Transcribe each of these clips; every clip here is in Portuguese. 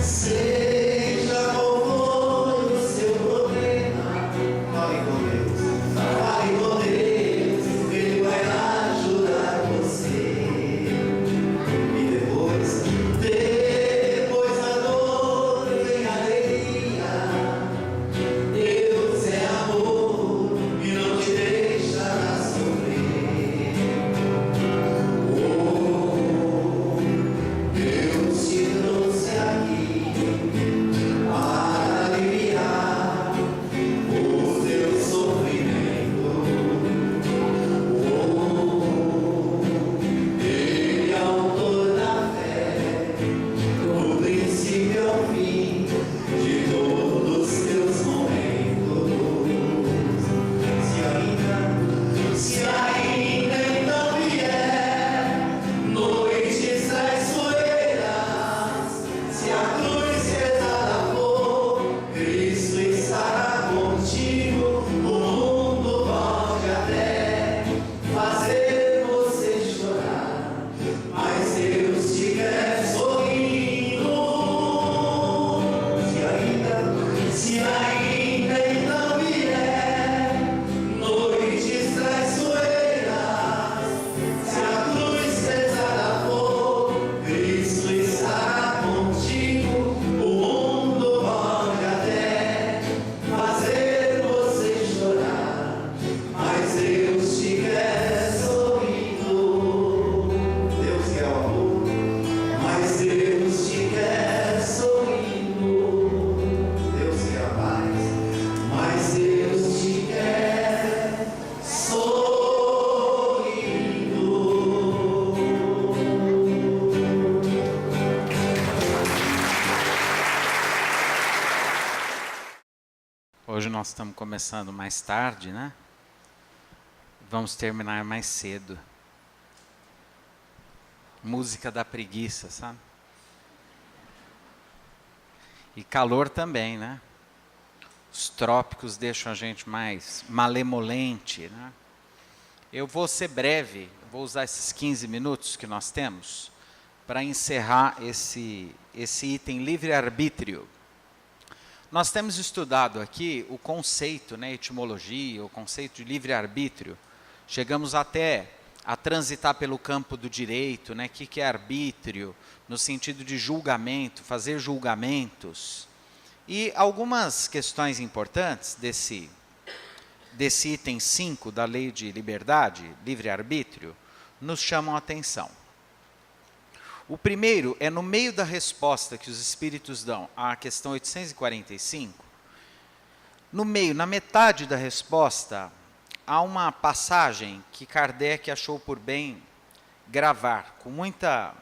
Seja qual for o seu problema, fale com Deus, fale com Deus, Ele vai ajudar você. E depois da dor vem a alegria. Deus é amor e não te deixará sofrer. Oh, Deus te trouxe aqui para aliviar o teu sofrimento. Oh, Ele é o autor da fé, do princípio ao fim de todos os teus momentos. Se ainda não vier noites traiçoeiras, se a cruz pesada for, Cristo estará contigo. O mundo pode até fazer você chorar, mas Deus te quer sorrindo. Se ainda não vier noites traiçoeiras, se a cruz pesada for, Cristo estará contigo. O mundo pode até fazer você chorar, mas Deus te quer sorrindo. Deus quer o amor, mas Deus te quer sorrindo. Deus quer a paz, mas Deus te quer sorrindo. Hoje nós estamos começando mais tarde, né? Vamos terminar mais cedo. Música da preguiça, sabe? E calor também, né? Os trópicos deixam a gente mais malemolente, né? Eu vou ser breve, vou usar esses 15 minutos que nós temos para encerrar esse item livre-arbítrio. Nós temos estudado aqui o conceito, né, etimologia, o conceito de livre-arbítrio. Chegamos até a transitar pelo campo do direito, né, que é arbítrio, no sentido de julgamento, fazer julgamentos. E algumas questões importantes desse item 5 da Lei de Liberdade, livre-arbítrio, nos chamam a atenção. O primeiro é no meio da resposta que os espíritos dão à questão 845, na metade da resposta, há uma passagem que Kardec achou por bem gravar com muita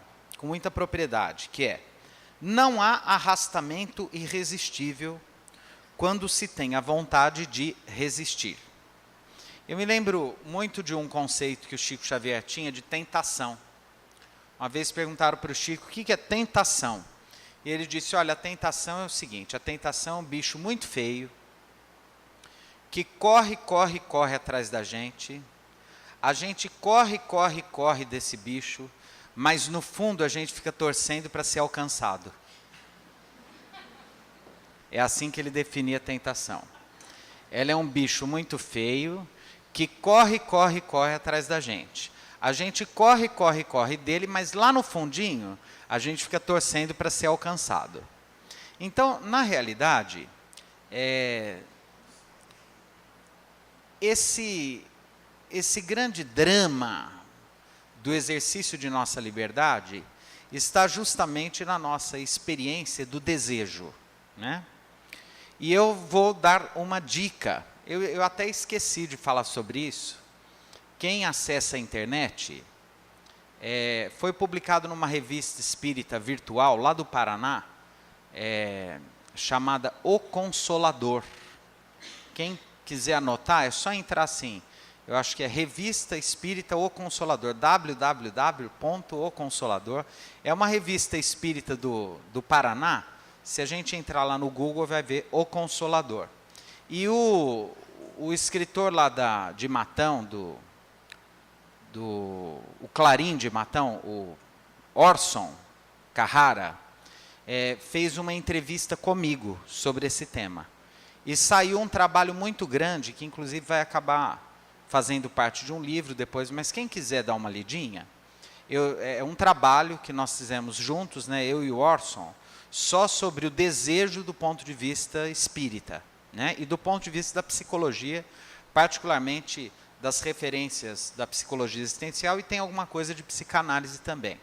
propriedade, que é: não há arrastamento irresistível quando se tem a vontade de resistir. Eu me lembro muito de um conceito que o Chico Xavier tinha de tentação. Uma vez perguntaram para o Chico o que é tentação. E ele disse: olha, a tentação é o seguinte, a tentação é um bicho muito feio, que corre atrás da gente, a gente corre desse bicho, mas no fundo a gente fica torcendo para ser alcançado. É assim que ele definia a tentação. Ela é um bicho muito feio, que corre atrás da gente. A gente corre dele, mas lá no fundinho, a gente fica torcendo para ser alcançado. Então, na realidade, esse grande drama do exercício de nossa liberdade está justamente na nossa experiência do desejo, né? E eu vou dar uma dica. Eu até esqueci de falar sobre isso. Quem acessa a internet, foi publicado numa revista espírita virtual, lá do Paraná, chamada O Consolador. Quem quiser anotar, é só entrar assim, eu acho que é Revista Espírita O Consolador, www.oconsolador. É uma revista espírita do Paraná. Se a gente entrar lá no Google, vai ver O Consolador. E o escritor lá de Matão, o Clarim de Matão, o Orson Carrara, fez uma entrevista comigo sobre esse tema. E saiu um trabalho muito grande, que inclusive vai acabar fazendo parte de um livro depois, mas quem quiser dar uma lidinha, é um trabalho que nós fizemos juntos, né, eu e o Orson, só sobre o desejo do ponto de vista espírita, né, e do ponto de vista da psicologia, particularmente das referências da psicologia existencial, e tem alguma coisa de psicanálise também,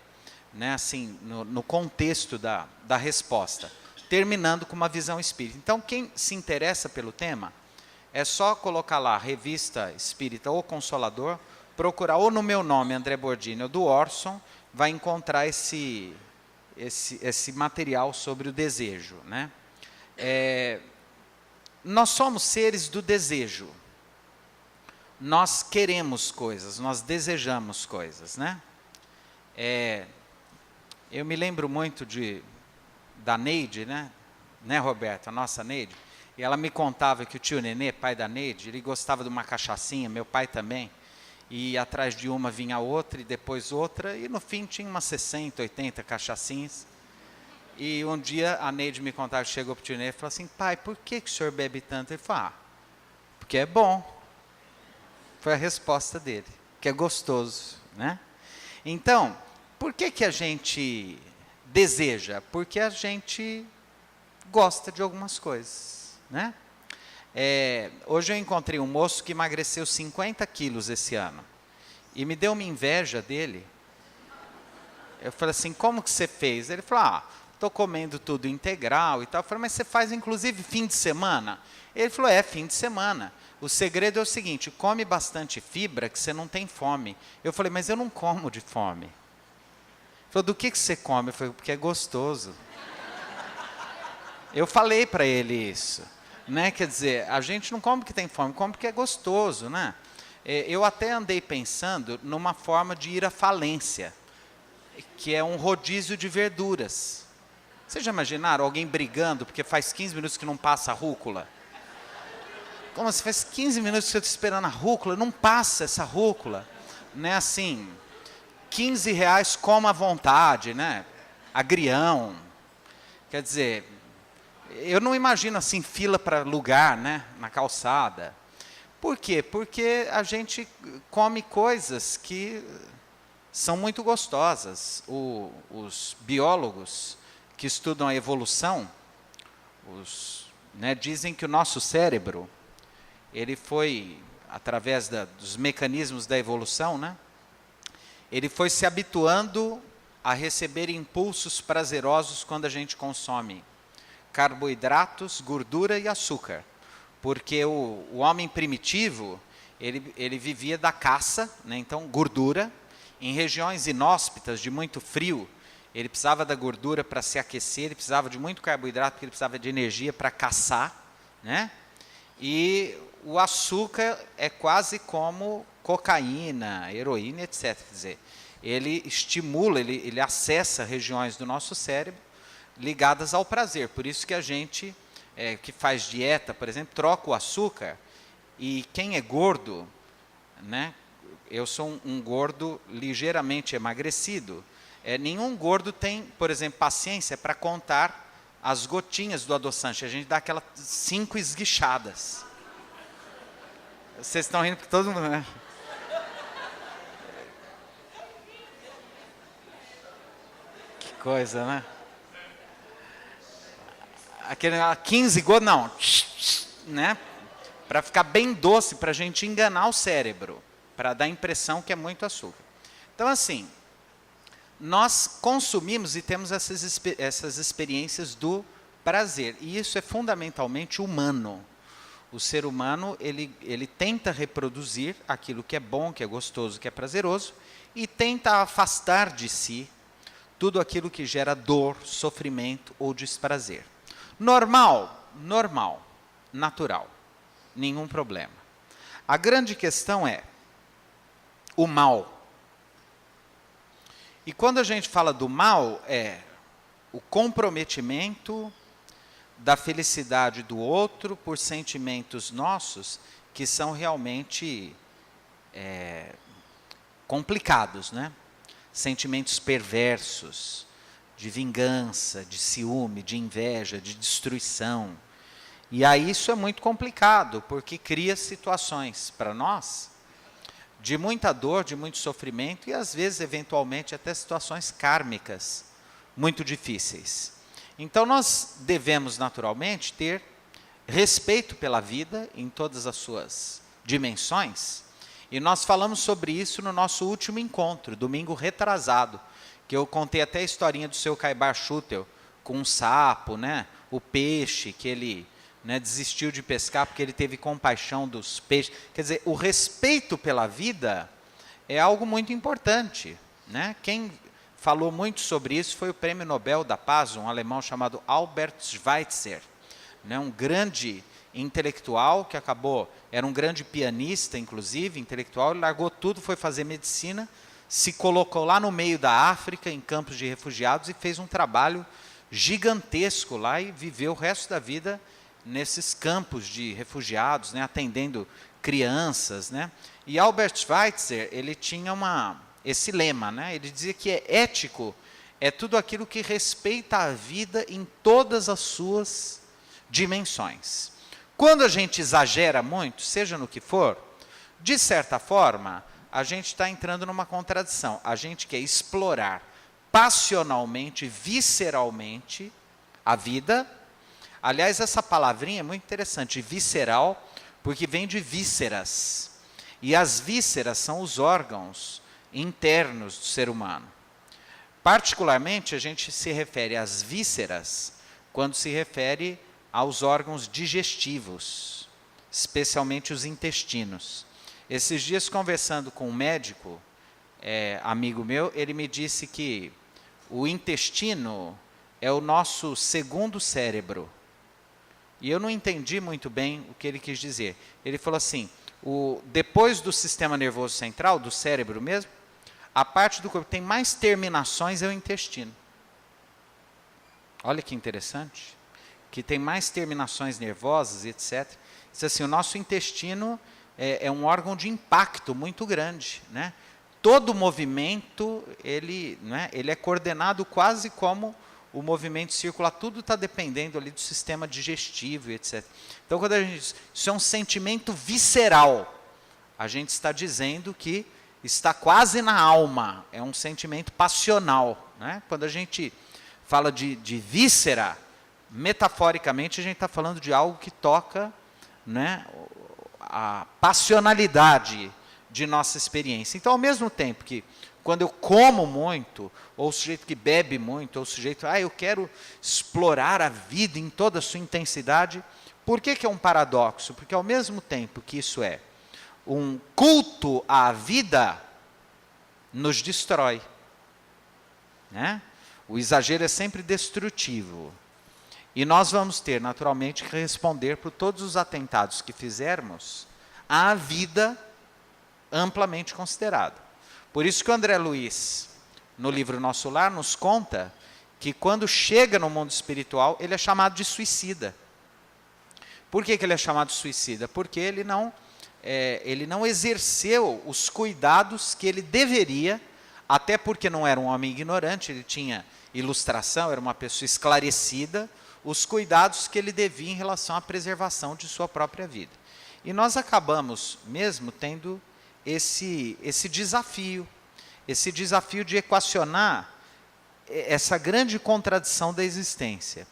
né, assim, no contexto da resposta, terminando com uma visão espírita. Então, quem se interessa pelo tema, é só colocar lá, Revista Espírita ou Consolador, procurar ou no meu nome, André Bordini, ou do Orson, vai encontrar esse material sobre o desejo, né? Nós somos seres do desejo. Nós queremos coisas, nós desejamos coisas, né? Eu me lembro muito da Neide, né, Roberto, a nossa Neide, e ela me contava que o tio Nenê, pai da Neide, ele gostava de uma cachaçinha, meu pai também, e atrás de uma vinha outra, e depois outra, e no fim tinha umas 60, 80 cachaçinhas. E um dia a Neide me contava, chegou para o tio Nenê e falou assim, pai, por que o senhor bebe tanto? Ele falou, porque é bom. Foi a resposta dele, que é gostoso, né? Então, por que a gente deseja? Porque a gente gosta de algumas coisas, né? Hoje eu encontrei um moço que emagreceu 50 quilos esse ano, e me deu uma inveja dele. Eu falei assim, como que você fez? Ele falou, estou comendo tudo integral e tal. Eu falei, mas você faz inclusive fim de semana? Ele falou, fim de semana. O segredo é o seguinte, come bastante fibra que você não tem fome. Eu falei, mas eu não como de fome. Ele falou, do que você come? Eu falei, porque é gostoso. Eu falei para ele isso, né? Quer dizer, a gente não come porque tem fome, come porque é gostoso, né? Eu até andei pensando numa forma de ir à falência, que é um rodízio de verduras. Vocês já imaginaram alguém brigando porque faz 15 minutos que não passa a rúcula? Como se faz 15 minutos que eu estou esperando a rúcula, não passa essa rúcula, né? Assim, R$15 coma à vontade, né? Agrião. Quer dizer, eu não imagino assim fila para lugar, né? Na calçada. Por quê? Porque a gente come coisas que são muito gostosas. Os biólogos que estudam a evolução, dizem que o nosso cérebro, ele foi, através dos mecanismos da evolução, né, ele foi se habituando a receber impulsos prazerosos quando a gente consome carboidratos, gordura e açúcar. Porque o homem primitivo, ele vivia da caça, né, então gordura, em regiões inóspitas, de muito frio, ele precisava da gordura para se aquecer, ele precisava de muito carboidrato, porque ele precisava de energia para caçar, né? E o açúcar é quase como cocaína, heroína, etc. Quer dizer, ele estimula, ele acessa regiões do nosso cérebro ligadas ao prazer. Por isso que a gente, que faz dieta, por exemplo, troca o açúcar, e quem é gordo, né? Eu sou um gordo ligeiramente emagrecido. Nenhum gordo tem, por exemplo, paciência para contar as gotinhas do adoçante. A gente dá aquelas 5 esguichadas. Vocês estão rindo porque todo mundo, né? Que coisa, né? Aquele 15 gotas, não, né? Para ficar bem doce, para a gente enganar o cérebro, para dar a impressão que é muito açúcar. Então, assim, nós consumimos e temos essas experiências do prazer, e isso é fundamentalmente humano. O ser humano, ele tenta reproduzir aquilo que é bom, que é gostoso, que é prazeroso, e tenta afastar de si tudo aquilo que gera dor, sofrimento ou desprazer. Normal, natural, nenhum problema. A grande questão é o mal. E quando a gente fala do mal, é o comprometimento da felicidade do outro por sentimentos nossos que são realmente complicados, né? Sentimentos perversos, de vingança, de ciúme, de inveja, de destruição. E aí isso é muito complicado, porque cria situações para nós de muita dor, de muito sofrimento e às vezes, eventualmente, até situações kármicas muito difíceis. Então nós devemos naturalmente ter respeito pela vida em todas as suas dimensões. E nós falamos sobre isso no nosso último encontro, domingo retrasado, que eu contei até a historinha do seu Caibar Schutel, com um sapo, né? O peixe, que ele, né, desistiu de pescar porque ele teve compaixão dos peixes. Quer dizer, o respeito pela vida é algo muito importante, né? Quem falou muito sobre isso foi o Prêmio Nobel da Paz, um alemão chamado Albert Schweitzer, né? Um grande intelectual que era um grande pianista, inclusive, intelectual, ele largou tudo, foi fazer medicina, se colocou lá no meio da África, em campos de refugiados, e fez um trabalho gigantesco lá e viveu o resto da vida nesses campos de refugiados, né, atendendo crianças, né? E Albert Schweitzer, ele tinha esse lema, né? Ele dizia que ético é tudo aquilo que respeita a vida em todas as suas dimensões. Quando a gente exagera muito, seja no que for, de certa forma, a gente está entrando numa contradição. A gente quer explorar passionalmente, visceralmente a vida. Aliás, essa palavrinha é muito interessante, visceral, porque vem de vísceras. E as vísceras são os órgãos internos do ser humano. Particularmente, a gente se refere às vísceras quando se refere aos órgãos digestivos, especialmente os intestinos. Esses dias, conversando com um médico, amigo meu, ele me disse que o intestino é o nosso segundo cérebro. E eu não entendi muito bem o que ele quis dizer. Ele falou assim, depois do sistema nervoso central, do cérebro mesmo, a parte do corpo que tem mais terminações é o intestino. Olha que interessante. Que tem mais terminações nervosas, etc. Diz assim, o nosso intestino é um órgão de impacto muito grande, né? Todo movimento, ele é coordenado quase como o movimento circular, tudo está dependendo ali do sistema digestivo, etc. Então, quando a gente diz, isso é um sentimento visceral, a gente está dizendo que está quase na alma, é um sentimento passional, né? Quando a gente fala de víscera, metaforicamente, a gente está falando de algo que toca, né, a passionalidade de nossa experiência. Então, ao mesmo tempo que, quando eu como muito, ou o sujeito que bebe muito, ou o sujeito, eu quero explorar a vida em toda a sua intensidade, por que é um paradoxo? Porque, ao mesmo tempo que isso é um culto à vida, nos destrói, né? O exagero é sempre destrutivo. E nós vamos ter, naturalmente, que responder por todos os atentados que fizermos à vida amplamente considerada. Por isso que o André Luiz, no livro Nosso Lar, nos conta que quando chega no mundo espiritual, ele é chamado de suicida. Por que ele é chamado de suicida? Porque ele não exerceu os cuidados que ele deveria, até porque não era um homem ignorante, ele tinha ilustração, era uma pessoa esclarecida, os cuidados que ele devia em relação à preservação de sua própria vida. E nós acabamos mesmo tendo esse desafio de equacionar essa grande contradição da existência.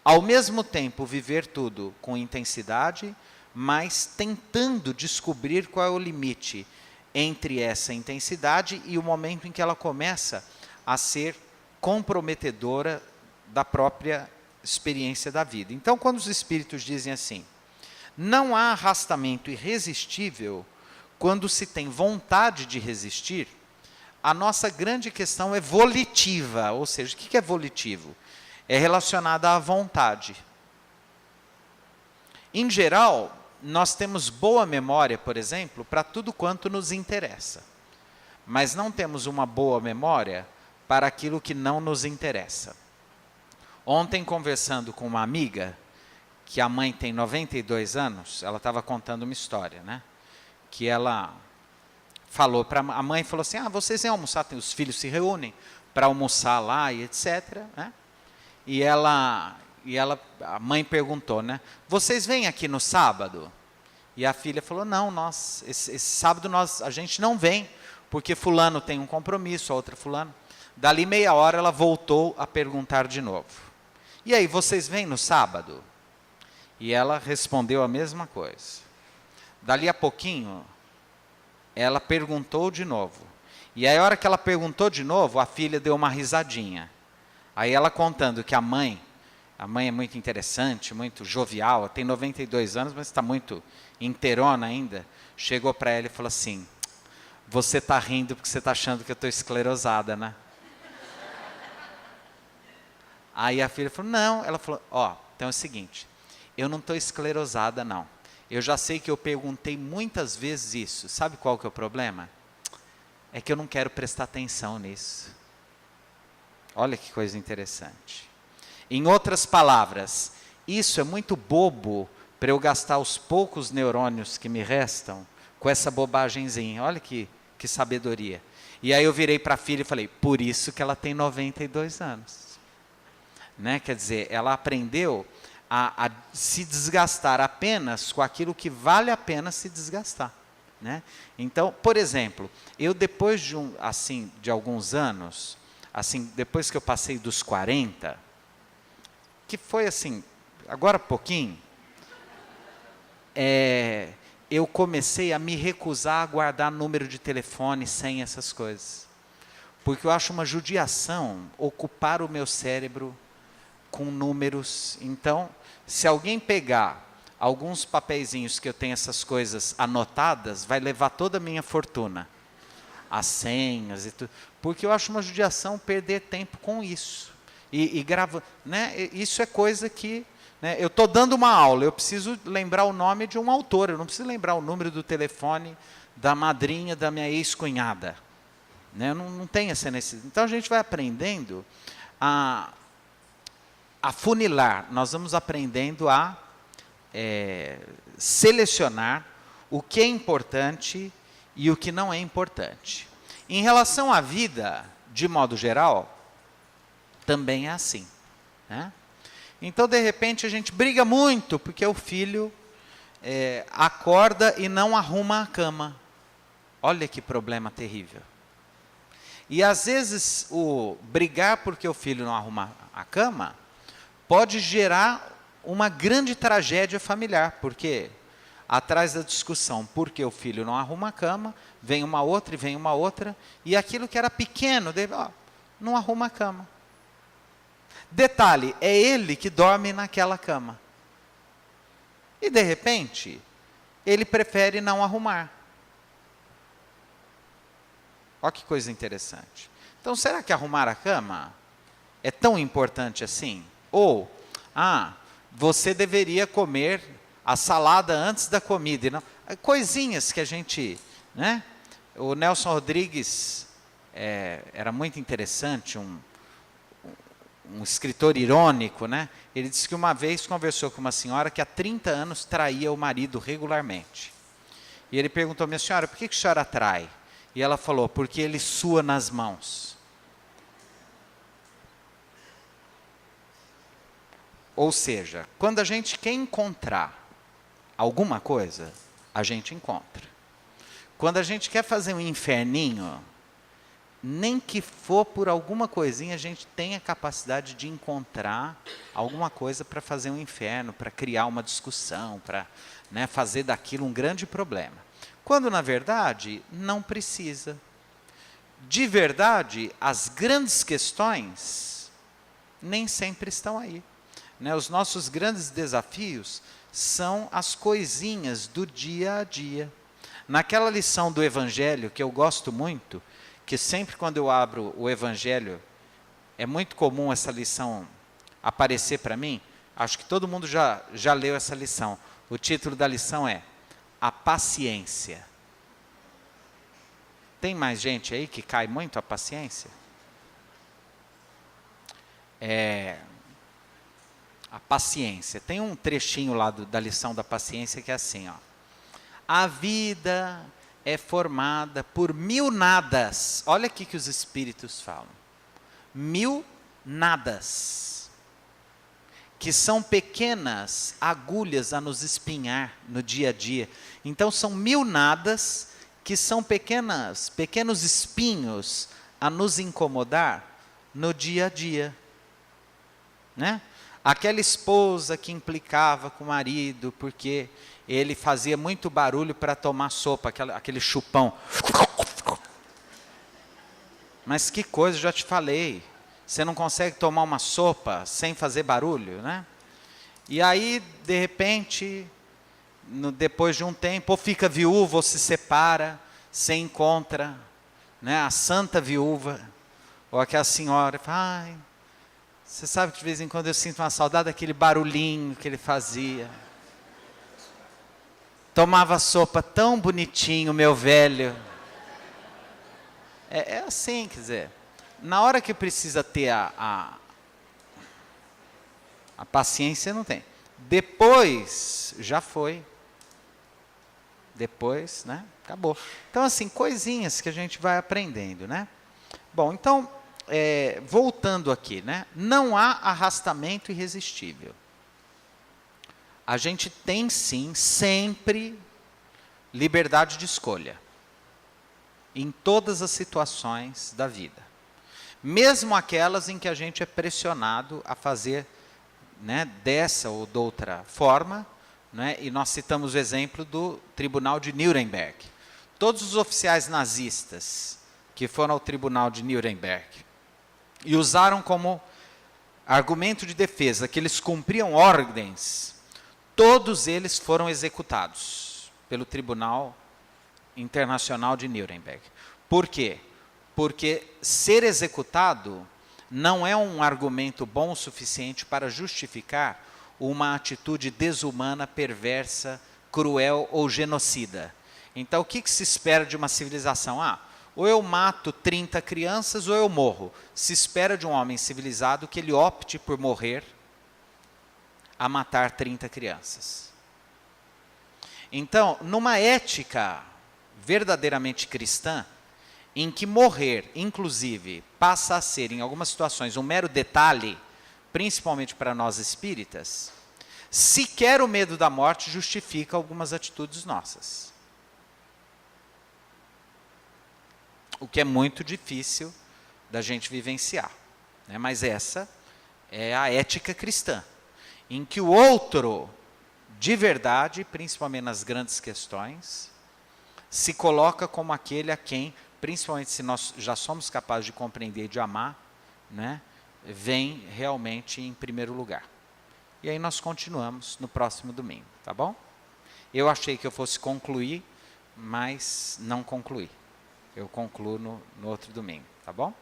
Ao mesmo tempo, viver tudo com intensidade, mas tentando descobrir qual é o limite entre essa intensidade e o momento em que ela começa a ser comprometedora da própria experiência da vida. Então, quando os espíritos dizem assim, não há arrastamento irresistível quando se tem vontade de resistir, a nossa grande questão é volitiva, ou seja, o que é volitivo? É relacionada à vontade. Em geral, nós temos boa memória, por exemplo, para tudo quanto nos interessa, mas não temos uma boa memória para aquilo que não nos interessa. Ontem, conversando com uma amiga, que a mãe tem 92 anos, ela estava contando uma história, né? Que ela falou para a mãe, falou assim, vocês vêm almoçar, os filhos se reúnem, para almoçar lá e etc. Né? E a mãe perguntou, né? Vocês vêm aqui no sábado? E a filha falou, não, esse sábado a gente não vem, porque fulano tem um compromisso, a outra fulano. Dali meia hora ela voltou a perguntar de novo. E aí, vocês vêm no sábado? E ela respondeu a mesma coisa. Dali a pouquinho, ela perguntou de novo. E aí, a hora que ela perguntou de novo, a filha deu uma risadinha. Aí ela contando que a mãe é muito interessante, muito jovial, tem 92 anos, mas está muito inteirona ainda, chegou para ela e falou assim, você está rindo porque você está achando que eu estou esclerosada, né? Aí a filha falou, não, ela falou, então é o seguinte, eu não estou esclerosada não, eu já sei que eu perguntei muitas vezes isso, sabe qual que é o problema? É que eu não quero prestar atenção nisso. Olha que coisa interessante. Em outras palavras, isso é muito bobo para eu gastar os poucos neurônios que me restam com essa bobagemzinha. Olha que sabedoria. E aí eu virei para a filha e falei, por isso que ela tem 92 anos. Né? Quer dizer, ela aprendeu a se desgastar apenas com aquilo que vale a pena se desgastar. Né? Então, por exemplo, eu depois de alguns anos, assim, depois que eu passei dos 40, que foi assim, agora há pouquinho, eu comecei a me recusar a guardar número de telefone, senha, essas coisas. Porque eu acho uma judiação ocupar o meu cérebro com números. Então, se alguém pegar alguns papeizinhos que eu tenho essas coisas anotadas, vai levar toda a minha fortuna. As senhas e tudo. Porque eu acho uma judiação perder tempo com isso. E grava, né? Isso é coisa que... Né? Eu estou dando uma aula, eu preciso lembrar o nome de um autor, eu não preciso lembrar o número do telefone da madrinha da minha ex-cunhada. Né? Eu não tenho essa necessidade. Então a gente vai aprendendo a funilar, nós vamos aprendendo a selecionar o que é importante e o que não é importante. Em relação à vida, de modo geral, também é assim. Né? Então, de repente, a gente briga muito, porque o filho acorda e não arruma a cama. Olha que problema terrível. E, às vezes, o brigar porque o filho não arruma a cama pode gerar uma grande tragédia familiar, porque atrás da discussão porque o filho não arruma a cama, vem uma outra e vem uma outra, e aquilo que era pequeno, não arruma a cama. Detalhe, é ele que dorme naquela cama. E, de repente, ele prefere não arrumar. Olha que coisa interessante. Então, será que arrumar a cama é tão importante assim? Ou, você deveria comer a salada antes da comida. Não? Coisinhas que a gente... Né? O Nelson Rodrigues era muito interessante, um escritor irônico, né? Ele disse que uma vez conversou com uma senhora que há 30 anos traía o marido regularmente. E ele perguntou, minha senhora, por que a senhora trai? E ela falou, porque ele sua nas mãos. Ou seja, quando a gente quer encontrar alguma coisa, a gente encontra. Quando a gente quer fazer um inferninho, nem que for por alguma coisinha, a gente tem a capacidade de encontrar alguma coisa para fazer um inferno, para criar uma discussão, para fazer daquilo um grande problema. Quando, na verdade, não precisa. De verdade, as grandes questões nem sempre estão aí. Os nossos grandes desafios são as coisinhas do dia a dia. Naquela lição do Evangelho, que eu gosto muito, que sempre quando eu abro o Evangelho, é muito comum essa lição aparecer para mim, acho que todo mundo já leu essa lição. O título da lição é A Paciência. Tem mais gente aí que cai muito a paciência? A paciência. Tem um trechinho lá da lição da paciência que é assim, ó. A vida é formada por 1000 nadas. Olha aqui que os espíritos falam. 1000 nadas, que são pequenas agulhas a nos espinhar no dia a dia. Então são 1000 nadas que são pequenos espinhos a nos incomodar no dia a dia, né? Aquela esposa que implicava com o marido porque ele fazia muito barulho para tomar sopa, aquele chupão. Mas que coisa, já te falei. Você não consegue tomar uma sopa sem fazer barulho, né? E aí, de repente, depois de um tempo, ou fica viúva, ou se separa, se encontra, né, a santa viúva, ou aquela senhora, fala, ai, você sabe que de vez em quando eu sinto uma saudade daquele barulhinho que ele fazia. Tomava sopa tão bonitinho, meu velho. É assim, quer dizer, na hora que precisa ter a paciência, não tem. Depois, já foi. Depois, né, acabou. Então, assim, coisinhas que a gente vai aprendendo, né? Bom, então, voltando aqui, né? Não há arrastamento irresistível. A gente tem, sim, sempre liberdade de escolha. Em todas as situações da vida. Mesmo aquelas em que a gente é pressionado a fazer, né, dessa ou de outra forma, né, e nós citamos o exemplo do Tribunal de Nuremberg. Todos os oficiais nazistas que foram ao Tribunal de Nuremberg e usaram como argumento de defesa que eles cumpriam ordens, todos eles foram executados pelo Tribunal Internacional de Nuremberg. Por quê? Porque ser executado não é um argumento bom o suficiente para justificar uma atitude desumana, perversa, cruel ou genocida. Então, o que se espera de uma civilização? Ou eu mato 30 crianças ou eu morro. Se espera de um homem civilizado que ele opte por morrer a matar 30 crianças. Então, numa ética verdadeiramente cristã, em que morrer, inclusive, passa a ser, em algumas situações, um mero detalhe, principalmente para nós espíritas, sequer o medo da morte justifica algumas atitudes nossas. O que é muito difícil da gente vivenciar, né? Mas essa é a ética cristã, em que o outro, de verdade, principalmente nas grandes questões, se coloca como aquele a quem, principalmente se nós já somos capazes de compreender e de amar, né, vem realmente em primeiro lugar. E aí nós continuamos no próximo domingo, tá bom? Eu achei que eu fosse concluir, mas não concluí. Eu concluo no outro domingo, tá bom?